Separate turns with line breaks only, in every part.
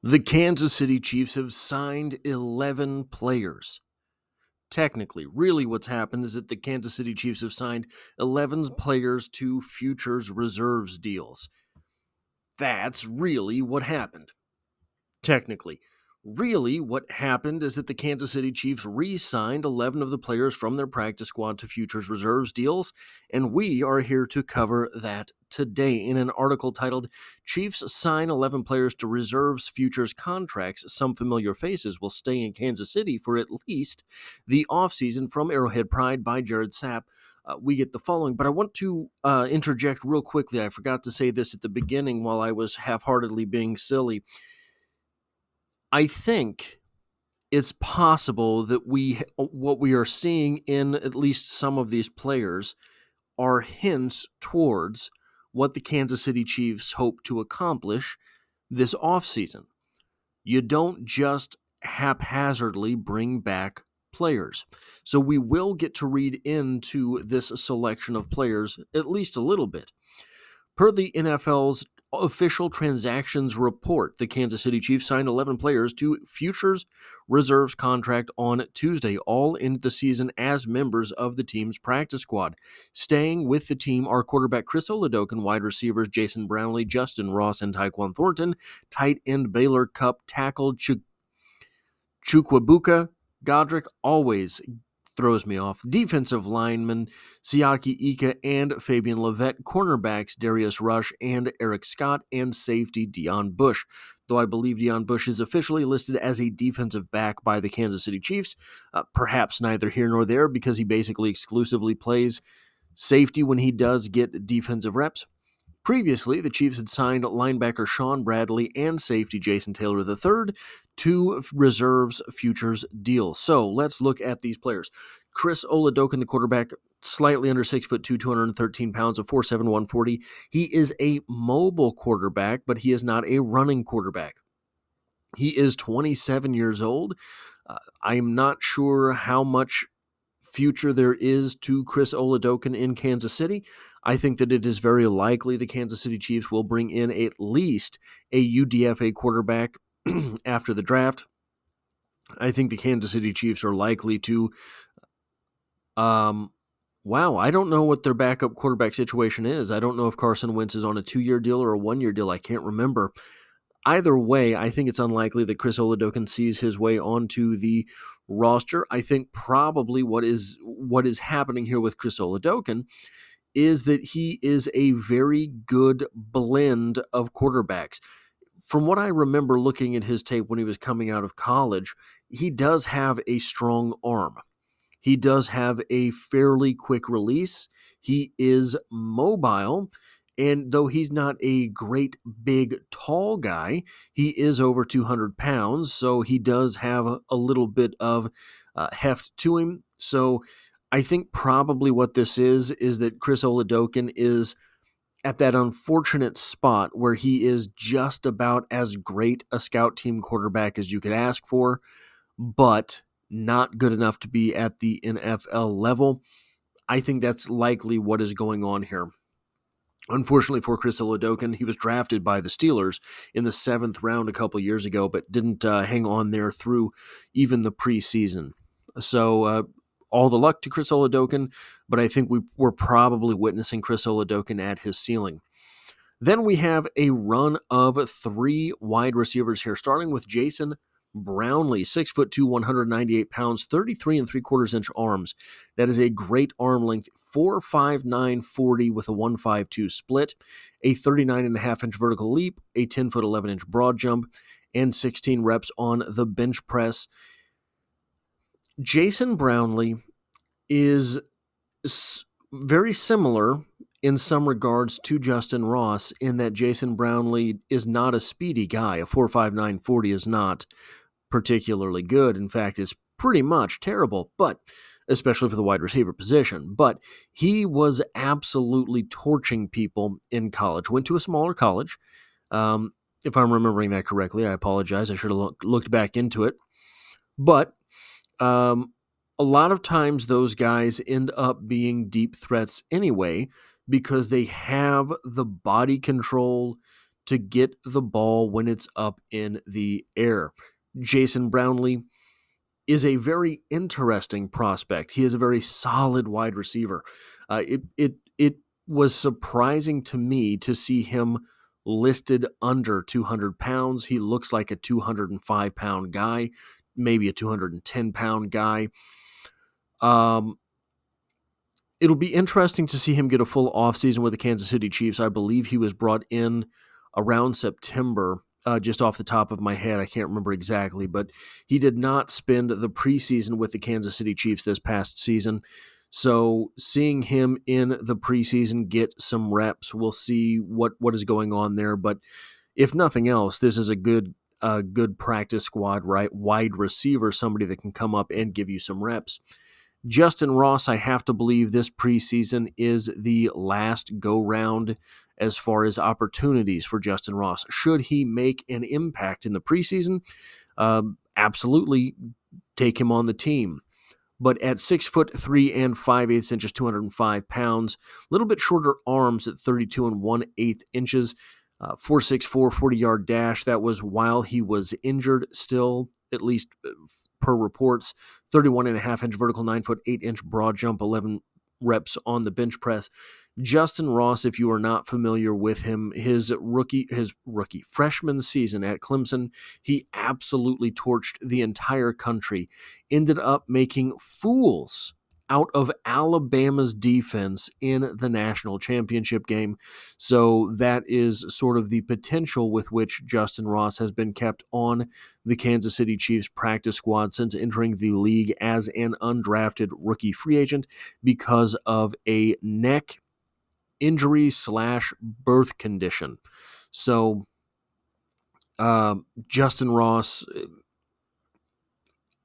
The Kansas City Chiefs have signed 11 players. Technically, really what's happened is that the Kansas City Chiefs have signed 11 players to futures reserves deals. That's really what happened. Technically. Really, what happened is that the Kansas City Chiefs re-signed 11 of the players from their practice squad to futures reserves deals, and we are here to cover that today in an article titled Chiefs Sign 11 Players to Reserves Futures Contracts. Some familiar faces will stay in Kansas City for at least the offseason from Arrowhead Pride by Jared Sapp. We get the following, but I want to interject real quickly. I forgot to say this at the beginning while I was half-heartedly being silly. I think it's possible that what we are seeing in at least some of these players are hints towards what the Kansas City Chiefs hope to accomplish this offseason. You don't just haphazardly bring back players. So we will get to read into this selection of players at least a little bit. Per the NFL's official transactions report, the Kansas City Chiefs signed 11 players to futures reserves contract on Tuesday, all into the season as members of the team's practice squad. Staying with the team are quarterback Chris Oladokun, wide receivers Jason Brownlee, Justin Ross, and Tyquan Thornton, tight end Baylor Cupp, tackle Chukwuebuka Godric, always throws me off. Defensive linemen Siaki Ika and Fabian Levette, cornerbacks Darius Rush and Eric Scott, and safety Deon Bush. Though I believe Deon Bush is officially listed as a defensive back by the Kansas City Chiefs, perhaps neither here nor there because he basically exclusively plays safety when he does get defensive reps. Previously, the Chiefs had signed linebacker Sean Bradley and safety Jason Taylor III to reserves futures deals. So let's look at these players. Chris Oladokun, the quarterback, slightly under 6'2", 213 pounds, of 4'7", 140. He is a mobile quarterback, but he is not a running quarterback. He is 27 years old. I'm not sure how much future there is to Chris Oladokun in Kansas City. I think that it is very likely the Kansas City Chiefs will bring in at least a UDFA quarterback after the draft. I think the Kansas City Chiefs are likely to I don't know what their backup quarterback situation is. I don't know if Carson Wentz is on a 2-year deal or a 1-year deal. I can't remember. Either way, I think it's unlikely that Chris Oladokun sees his way onto the roster. I think probably what is happening here with Chris Oladokun is that he is a very good blend of quarterbacks. From what I remember looking at his tape when he was coming out of college, he does have a strong arm. He does have a fairly quick release. He is mobile. And though he's not a great, big, tall guy, he is over 200 pounds, so he does have a little bit of heft to him. So I think probably what this is that Chris Oladokun is at that unfortunate spot where he is just about as great a scout team quarterback as you could ask for, but not good enough to be at the NFL level. I think that's likely what is going on here. Unfortunately for Chris Oladokun, he was drafted by the Steelers in the 7th round a couple years ago, but didn't hang on there through even the preseason. So all the luck to Chris Oladokun, but I think we're probably witnessing Chris Oladokun at his ceiling. Then we have a run of 3 wide receivers here, starting with Jason Brownlee, 6'2", 198 pounds, 33 3/4 inch arms. That is a great arm length, 4'5", 40 with a 1.52 split, a 39.5 inch vertical leap, a 10 foot 11 inch broad jump, and 16 reps on the bench press. Jason Brownlee is very similar in some regards to Justin Ross in that Jason Brownlee is not a speedy guy. A 4'5", 40 is not particularly good. In fact, it's pretty much terrible, but especially for the wide receiver position. But he was absolutely torching people in college. Went to a smaller college. If I'm remembering that correctly, I apologize. I should have looked back into it. But a lot of times those guys end up being deep threats anyway because they have the body control to get the ball when it's up in the air. Jason Brownlee is a very interesting prospect. He is a very solid wide receiver. It was surprising to me to see him listed under 200 pounds. He looks like a 205-pound guy, maybe a 210-pound guy. It'll be interesting to see him get a full offseason with the Kansas City Chiefs. I believe he was brought in around September, just off the top of my head. I can't remember exactly, but he did not spend the preseason with the Kansas City Chiefs this past season. So seeing him in the preseason get some reps, we'll see what is going on there. But if nothing else, this is a good practice squad, right? Wide receiver, somebody that can come up and give you some reps. Justin Ross, I have to believe this preseason is the last go-round as far as opportunities for Justin Ross. Should he make an impact in the preseason, absolutely take him on the team. But at 6'3" and 5/8 inches, 205 pounds, a little bit shorter arms at 32 1/8 inches, 4.64 40-yard dash. That was while he was injured still, at least per reports. 31.5-inch vertical, 9'8" broad jump, 11 reps on the bench press. Justin Ross, if you are not familiar with him, his rookie freshman season at Clemson, he absolutely torched the entire country. Ended up making fools out of Alabama's defense in the national championship game. So that is sort of the potential with which Justin Ross has been kept on the Kansas City Chiefs practice squad since entering the league as an undrafted rookie free agent because of a neck injury / birth condition. So Justin Ross,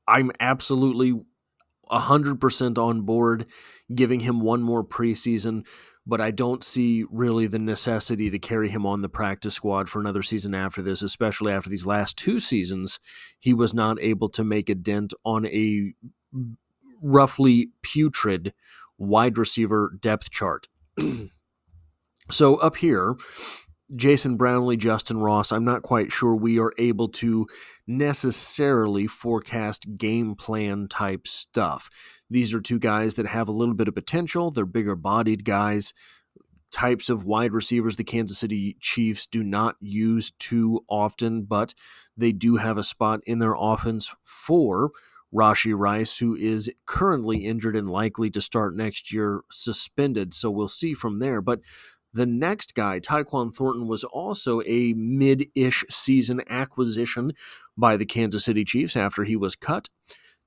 I'm absolutely 100% on board giving him one more preseason, but I don't see really the necessity to carry him on the practice squad for another season after this, especially after these last 2 seasons. He was not able to make a dent on a roughly putrid wide receiver depth chart. So up here, Jason Brownlee, Justin Ross, I'm not quite sure we are able to necessarily forecast game plan type stuff. These are 2 guys that have a little bit of potential. They're bigger bodied guys, types of wide receivers the Kansas City Chiefs do not use too often, but they do have a spot in their offense for Rashee Rice, who is currently injured and likely to start next year suspended. So we'll see from there. But the next guy, Tyquan Thornton, was also a mid-ish season acquisition by the Kansas City Chiefs after he was cut.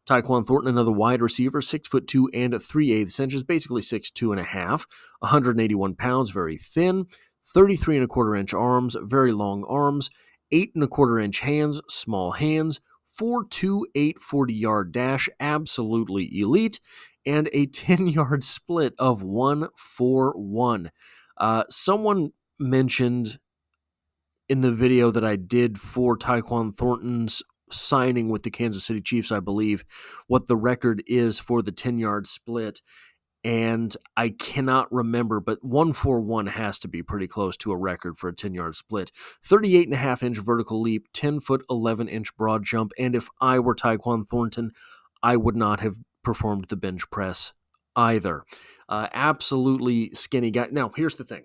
Tyquan Thornton, another wide receiver, 6'2" and 3/8 inches, basically 6'2" and a half, 181 pounds, very thin, 33 1/4 inch arms, very long arms, 8 1/4 inch hands, small hands, 4.28 40-yard dash, absolutely elite, and a 10-yard split of 1.41. Someone mentioned in the video that I did for Tyquan Thornton's signing with the Kansas City Chiefs, I believe, what the record is for the 10-yard split, and I cannot remember, but 141 has to be pretty close to a record for a 10-yard split. 38.5-inch vertical leap, 10-foot 11-inch broad jump, and if I were Tyquan Thornton, I would not have performed the bench press either. Absolutely skinny guy. Now, here's the thing.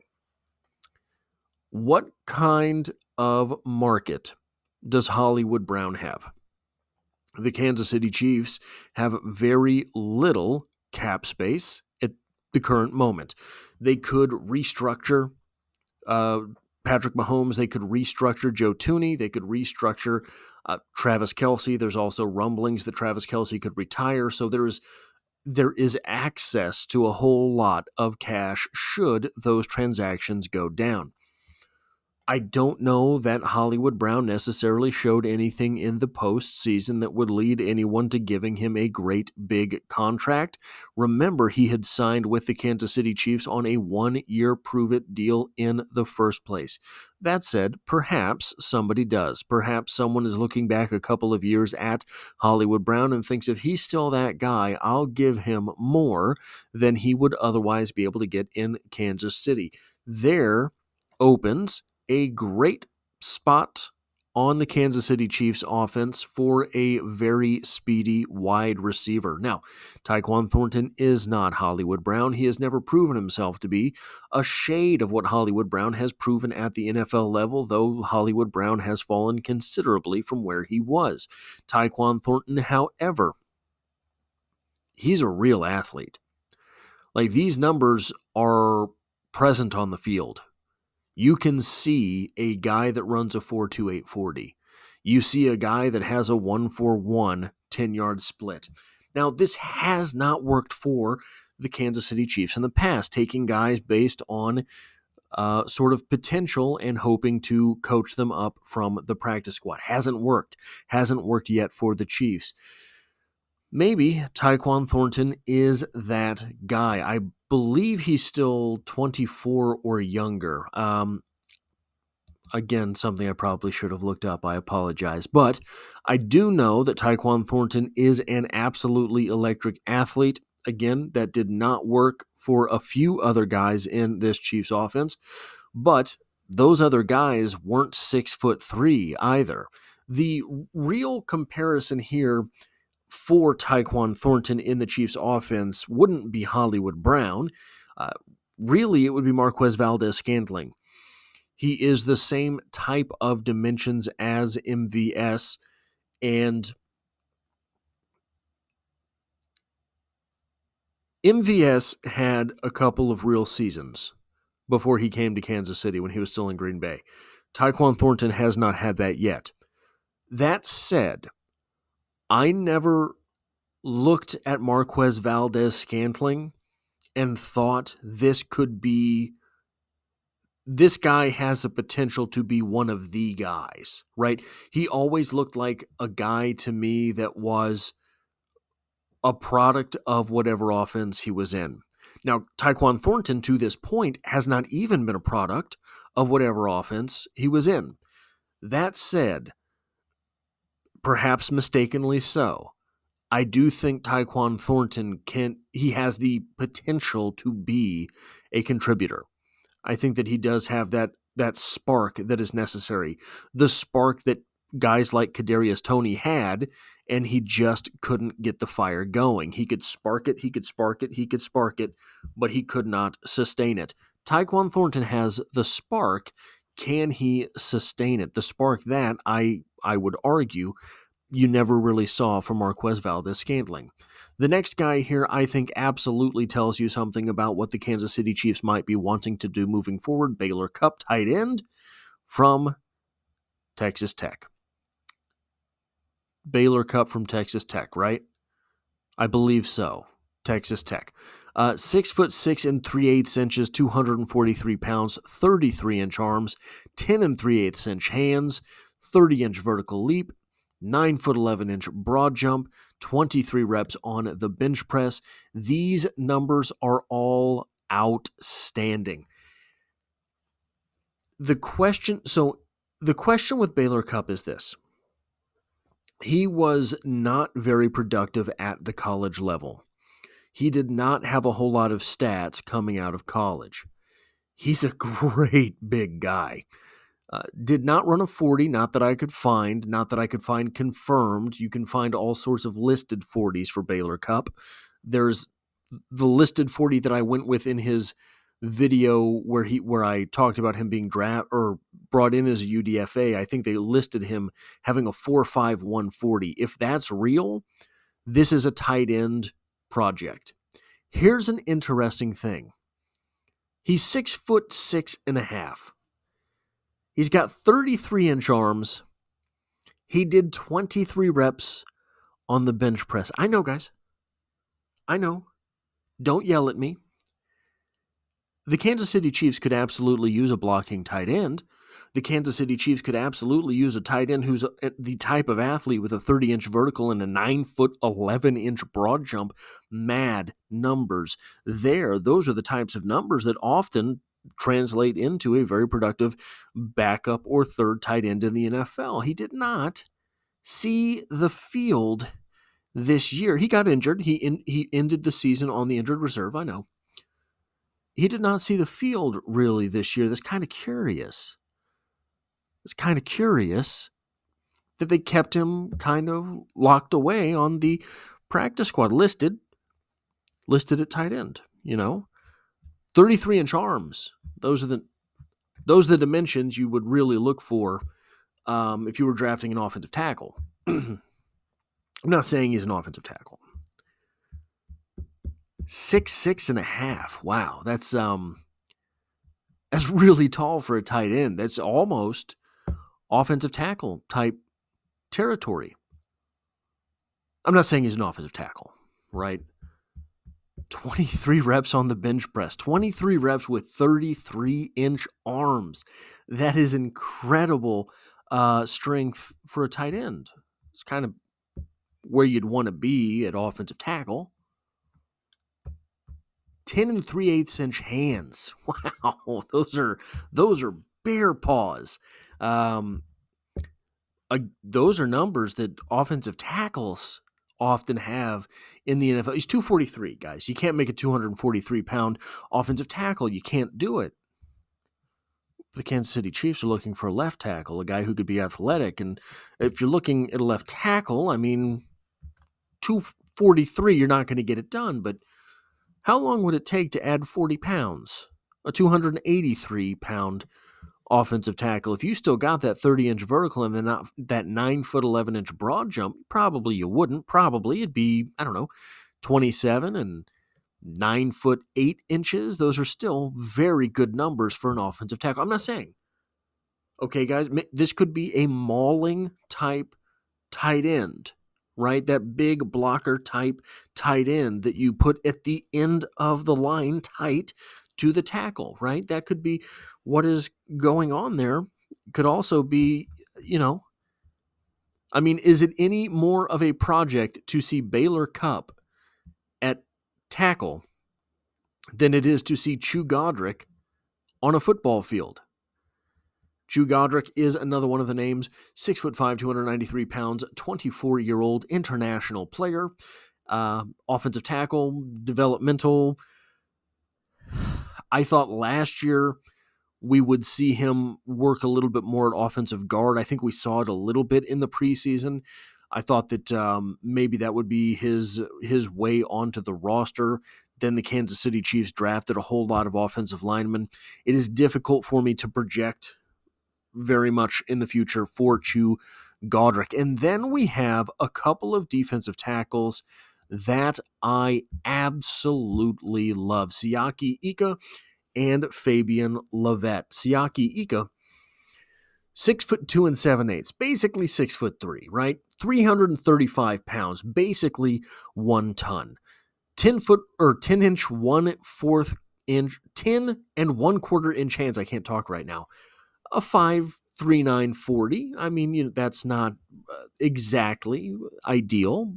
What kind of market does Hollywood Brown have? The Kansas City Chiefs have very little cap space at the current moment. They could restructure Patrick Mahomes. They could restructure Joe Thuney. They could restructure Travis Kelce. There's also rumblings that Travis Kelce could retire. So there is access to a whole lot of cash should those transactions go down. I don't know that Hollywood Brown necessarily showed anything in the postseason that would lead anyone to giving him a great big contract. Remember, he had signed with the Kansas City Chiefs on a 1-year prove-it deal in the first place. That said, perhaps somebody does. Perhaps someone is looking back a couple of years at Hollywood Brown and thinks if he's still that guy, I'll give him more than he would otherwise be able to get in Kansas City. There opens a great spot on the Kansas City Chiefs offense for a very speedy wide receiver. Now, Tyquan Thornton is not Hollywood Brown. He has never proven himself to be a shade of what Hollywood Brown has proven at the NFL level, though Hollywood Brown has fallen considerably from where he was. Tyquan Thornton, however, he's a real athlete. Like, these numbers are present on the field. You can see a guy that runs a 4.28 40. You see a guy that has a 1.41 10-yard split. Now, this has not worked for the Kansas City Chiefs in the past, taking guys based on sort of potential and hoping to coach them up from the practice squad. Hasn't worked. Hasn't worked yet for the Chiefs. Maybe Tyquan Thornton is that guy. I believe he's still 24 or younger. Again, something I probably should have looked up. I apologize. But I do know that Tyquan Thornton is an absolutely electric athlete. Again, that did not work for a few other guys in this Chiefs offense. But those other guys weren't 6'3" either. The real comparison here for Tyquan Thornton in the Chiefs offense wouldn't be Hollywood Brown. Really, it would be Marquez Valdes-Scantling. He is the same type of dimensions as MVS, and MVS had a couple of real seasons before he came to Kansas City when he was still in Green Bay. Tyquan Thornton has not had that yet. That said, I never looked at Marquez Valdes-Scantling and thought this guy has the potential to be one of the guys, right? He always looked like a guy to me that was a product of whatever offense he was in. Now, Tyquan Thornton, to this point, has not even been a product of whatever offense he was in. That said, perhaps mistakenly so, I do think Tyquan Thornton he has the potential to be a contributor. I think that he does have that spark that is necessary. The spark that guys like Kadarius Toney had, and he just couldn't get the fire going. He could spark it, but he could not sustain it. Tyquan Thornton has the spark. Can he sustain it? The spark that I would argue you never really saw from Marquez Valdes-Scantling. The next guy here, I think, absolutely tells you something about what the Kansas City Chiefs might be wanting to do moving forward. Baylor Cupp, tight end from Texas Tech. Baylor Cupp from Texas Tech, right? I believe so. Texas Tech. 6'6" and 3/8 inches, 243 pounds, 33-inch arms, 10 and 3/8 inch hands, 30-inch vertical leap, 9'11" broad jump, 23 reps on the bench press. These numbers are all outstanding. The question with Baylor Cupp is this. He was not very productive at the college level. He did not have a whole lot of stats coming out of college. He's a great big guy. Did not run a 40, not that I could find confirmed. You can find all sorts of listed 40s for Baylor Cupp. There's the listed 40 that I went with in his video where I talked about him being brought in as a UDFA. I think they listed him having a 4.5 140. If that's real, this is a tight end project. Here's an interesting thing. He's 6'6.5". He's got 33-inch arms. He did 23 reps on the bench press. I know, guys. I know. Don't yell at me. The Kansas City Chiefs could absolutely use a blocking tight end. The Kansas City Chiefs could absolutely use a tight end who's the type of athlete with a 30-inch vertical and a 9'11" broad jump. Mad numbers there. Those are the types of numbers that often translate into a very productive backup or third tight end in the NFL. He did not see the field this year. He got injured. He ended the season on the injured reserve, I know. He did not see the field really this year. That's kind of curious. It's kind of curious that they kept him kind of locked away on the practice squad, listed at tight end. 33-inch arms. Those are the dimensions you would really look for if you were drafting an offensive tackle. I'm not saying he's an offensive tackle. 6'6.5". Wow, that's really tall for a tight end. That's almost offensive tackle type territory. I'm not saying he's an offensive tackle, right? 23 reps on the bench press, 23 reps with 33-inch arms. That is incredible strength for a tight end. It's kind of where you'd want to be at offensive tackle. 10 3/8 inch hands. Wow, those are bear paws. Those are numbers that offensive tackles often have in the NFL. He's 243, guys. You can't make a 243-pound offensive tackle. You can't do it. The Kansas City Chiefs are looking for a left tackle, a guy who could be athletic. And if you're looking at a left tackle, 243, you're not going to get it done. But how long would it take to add 40 pounds? A 283-pound offensive tackle. If you still got that 30-inch vertical and then not that 9-foot 11-inch broad jump, probably you wouldn't. Probably it'd be, 27 and 9 foot 8 inches. Those are still very good numbers for an offensive tackle. I'm not saying, okay, guys, this could be a mauling type tight end, right? That big blocker type tight end that you put at the end of the line tight to the tackle, right? That could be what is going on there. Could also be, is it any more of a project to see Baylor Cupp at tackle than it is to see Chew Godric on a football field? Chew Godric is another one of the names, 6'5", 293 pounds, 24-year-old international player, offensive tackle, developmental. I thought last year we would see him work a little bit more at offensive guard. I think we saw it a little bit in the preseason. I thought that maybe that would be his way onto the roster. Then the Kansas City Chiefs drafted a whole lot of offensive linemen. It is difficult for me to project very much in the future for Chew Godric. And then we have a couple of defensive tackles that I absolutely love. Siaki Ika and Fabian Lovett. Siaki Ika, 6'2" 7/8", basically 6'3", right? 335 pounds, basically 1 ton. 10 inch 1/4 inch, 10 and 1/4 inch hands. I can't talk right now. A 5'3", 40. That's not exactly ideal.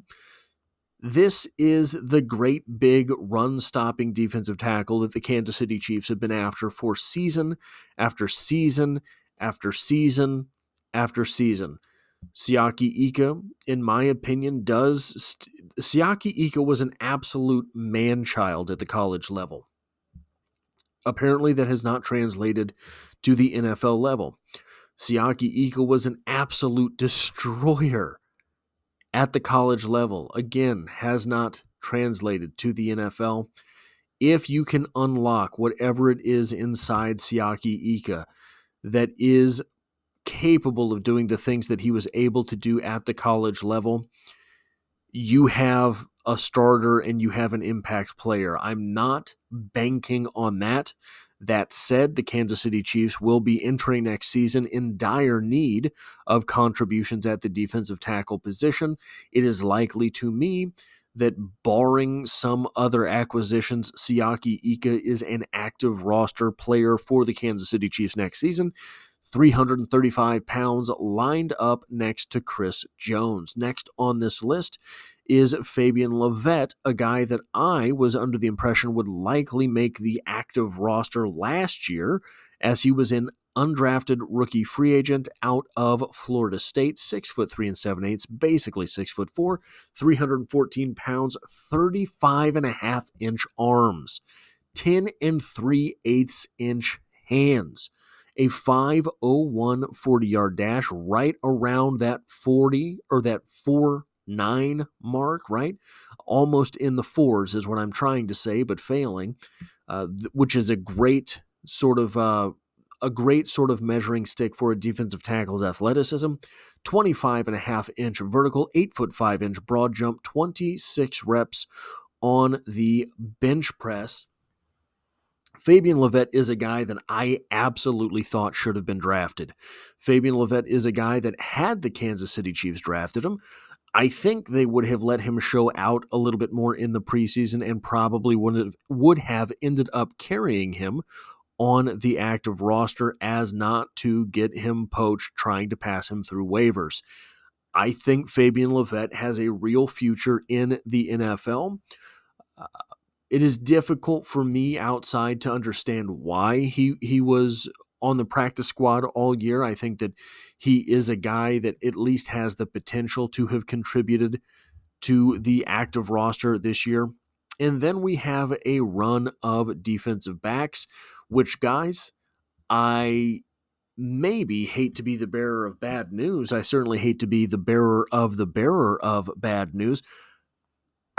This is the great big run-stopping defensive tackle that the Kansas City Chiefs have been after for season after season after season after season. Siaki Ika, in my opinion, Siaki Ika was an absolute man-child at the college level. Apparently that has not translated to the NFL level. Siaki Ika was an absolute destroyer at the college level. Again, has not translated to the NFL. If you can unlock whatever it is inside Siaki Ika that is capable of doing the things that he was able to do at the college level, you have a starter and you have an impact player. I'm not banking on that. That said, the Kansas City Chiefs will be entering next season in dire need of contributions at the defensive tackle position. It is likely to me that barring some other acquisitions, Siaki Ika is an active roster player for the Kansas City Chiefs next season. 335 pounds lined up next to Chris Jones. Next on this list is Fabian Lovett, a guy that I was under the impression would likely make the active roster last year, as he was an undrafted rookie free agent out of Florida State, 6'3" 7/8", basically 6'4", 314 pounds, 35.5-inch arms, 10 3/8 inch hands. a 5:01 40-yard dash, right around that 40 or that 4.9 mark, right? Almost in the fours is what I'm trying to say, but failing, which is a great sort of measuring stick for a defensive tackle's athleticism. 25.5-inch vertical, 8'5" broad jump, 26 reps on the bench press. Fabian Levette is a guy that I absolutely thought should have been drafted. Fabian Levette is a guy that, had the Kansas City Chiefs drafted him, I think they would have let him show out a little bit more in the preseason and probably would have ended up carrying him on the active roster as not to get him poached trying to pass him through waivers. I think Fabian Levette has a real future in the NFL. It is difficult for me outside to understand why he was on the practice squad all year. I think that he is a guy that at least has the potential to have contributed to the active roster this year. And then we have a run of defensive backs, which, guys, I maybe hate to be the bearer of bad news. I certainly hate to be the bearer of bad news.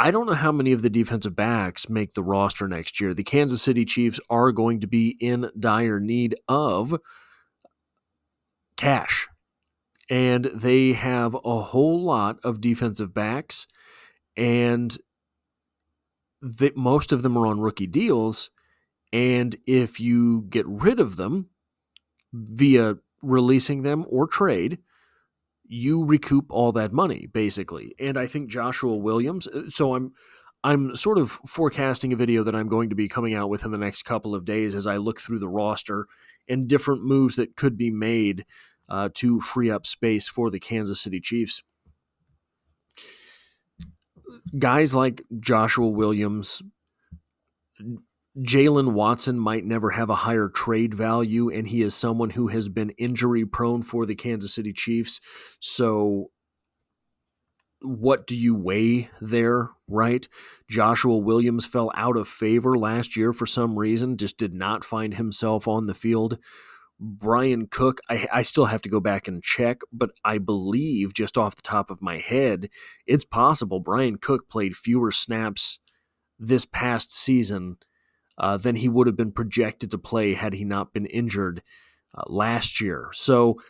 I don't know how many of the defensive backs make the roster next year. The Kansas City Chiefs are going to be in dire need of cash, and they have a whole lot of defensive backs, and most of them are on rookie deals, and if you get rid of them via releasing them or trade, you recoup all that money, basically. And I think Joshua Williams, so I'm sort of forecasting a video that I'm going to be coming out with in the next couple of days as I look through the roster and different moves that could be made to free up space for the Kansas City Chiefs. Guys like Joshua Williams, Jalen Watson might never have a higher trade value, and he is someone who has been injury prone for the Kansas City Chiefs. So what do you weigh there, right? Joshua Williams fell out of favor last year for some reason, just did not find himself on the field. Brian Cook, I still have to go back and check, but I believe just off the top of my head, it's possible Brian Cook played fewer snaps this past season than he would have been projected to play had he not been injured last year. So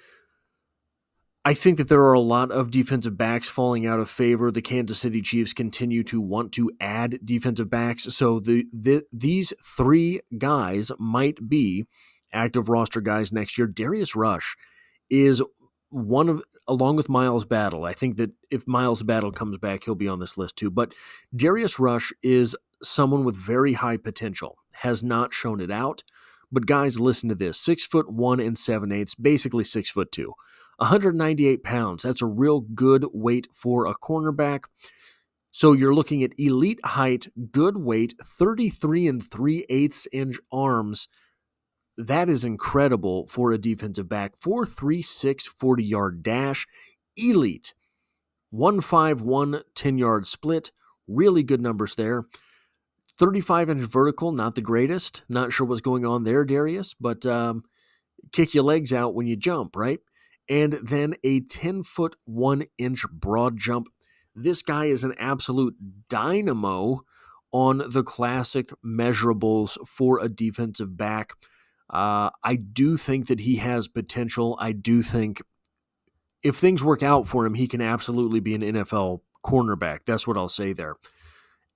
I think that there are a lot of defensive backs falling out of favor. The Kansas City Chiefs continue to want to add defensive backs. So these three guys might be active roster guys next year. Darius Rush is one of, along with Miles Battle. I think that if Miles Battle comes back, he'll be on this list too. But Darius Rush is someone with very high potential, has not shown it out. But guys, listen to this: 6'1" 7/8", basically 6'2", 198 pounds. That's a real good weight for a cornerback. So you're looking at elite height, good weight, 33 3/8" arms. That is incredible for a defensive back. 4.36 40-yard dash, elite. 1.51 10-yard split, really good numbers there. 35-inch vertical, not the greatest. Not sure what's going on there, Darius, but kick your legs out when you jump, right? And then a 10-foot 1-inch broad jump. This guy is an absolute dynamo on the classic measurables for a defensive back. I do think that he has potential. I do think if things work out for him, he can absolutely be an NFL cornerback. That's what I'll say there.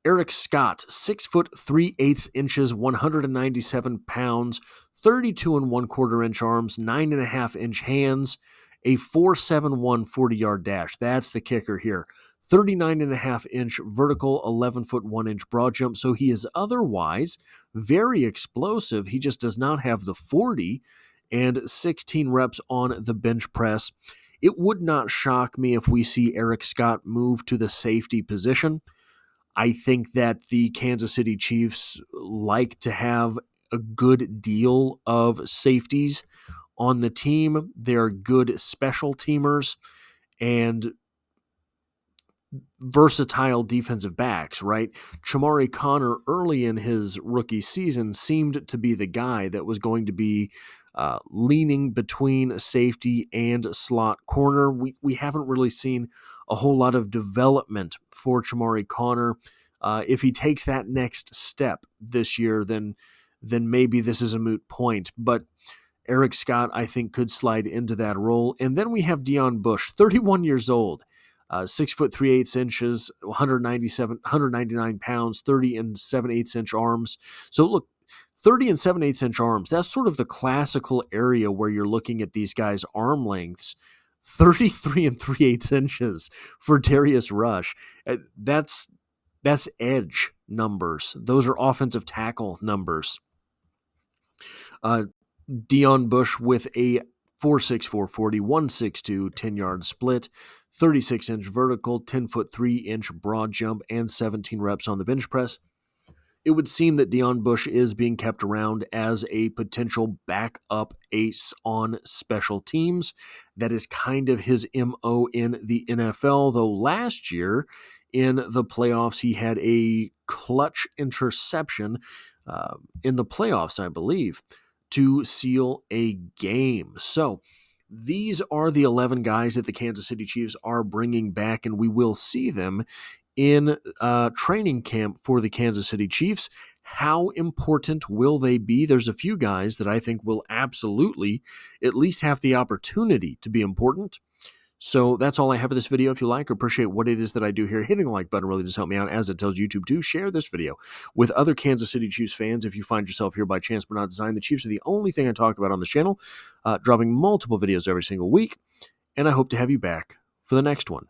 Eric Scott, 6'3/8", 197 pounds, 32 1/4-inch arms, 9.5-inch hands, a 4.71 40-yard dash. That's the kicker here. 39.5-inch vertical, 11-foot 1-inch broad jump. So he is otherwise very explosive. He just does not have the 40 and 16 reps on the bench press. It would not shock me if we see Eric Scott move to the safety position. I think that the Kansas City Chiefs like to have a good deal of safeties on the team. They're good special teamers, and versatile defensive backs, right? Chamari Connor early in his rookie season seemed to be the guy that was going to be leaning between safety and slot corner. We haven't really seen a whole lot of development for Chamari Connor. If he takes that next step this year, then maybe this is a moot point. But Eric Scott, I think, could slide into that role. And then we have Deon Bush, 31 years old, 6 foot 3/8 inches, 199 pounds, 30 and 7/8 inch arms. So look, 30 and 7/8 inch arms, that's sort of the classical area where you're looking at these guys' arm lengths. 33 and 3/8 inches for Darius Rush. That's edge numbers. Those are offensive tackle numbers. Deon Bush with a 4.64 40, 162, 10-yard split, 36-inch vertical, 10-foot 3-inch broad jump, and 17 reps on the bench press. It would seem that Deon Bush is being kept around as a potential backup ace on special teams. That is kind of his MO in the NFL, though last year in the playoffs he had a clutch interception in the playoffs, I believe, to seal a game. So these are the 11 guys that the Kansas City Chiefs are bringing back, and we will see them in training camp for the Kansas City Chiefs. How important will they be? There's a few guys that I think will absolutely at least have the opportunity to be important. So that's all I have for this video. If you like or appreciate what it is that I do here, hitting the like button really does help me out, as it tells YouTube to share this video with other Kansas City Chiefs fans. If you find yourself here by chance but not design, the Chiefs are the only thing I talk about on this channel, dropping multiple videos every single week, and I hope to have you back for the next one.